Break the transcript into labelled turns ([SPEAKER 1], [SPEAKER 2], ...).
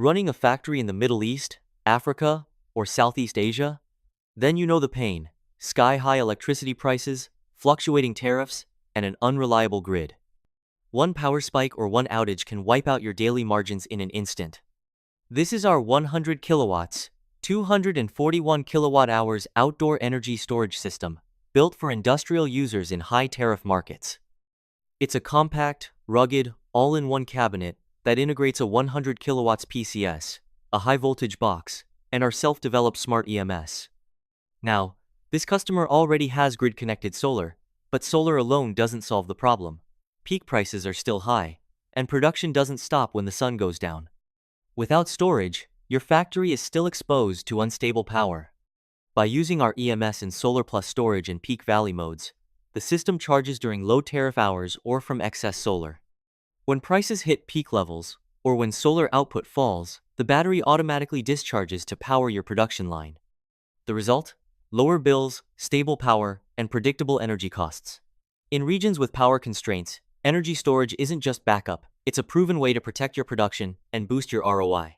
[SPEAKER 1] Running a factory in the Middle East, Africa, or Southeast Asia? Then you know the pain: sky-high electricity prices, fluctuating tariffs, and an unreliable grid. One power spike or one outage can wipe out your daily margins in an instant. This is our 100 kilowatts, 241 kilowatt-hours outdoor energy storage system, built for industrial users in high-tariff markets. It's a compact, rugged, all-in-one cabinet that integrates a 100 kilowatts PCS, a high-voltage box, and our self-developed smart EMS. Now, this customer already has grid-connected solar, but solar alone doesn't solve the problem. Peak prices are still high, and production doesn't stop when the sun goes down. Without storage, your factory is still exposed to unstable power. By using our EMS in solar plus storage and peak valley modes, the system charges during low tariff hours or from excess solar. When prices hit peak levels, or when solar output falls, the battery automatically discharges to power your production line. The result? Lower bills, stable power, and predictable energy costs. In regions with power constraints, energy storage isn't just backup, it's a proven way to protect your production and boost your ROI.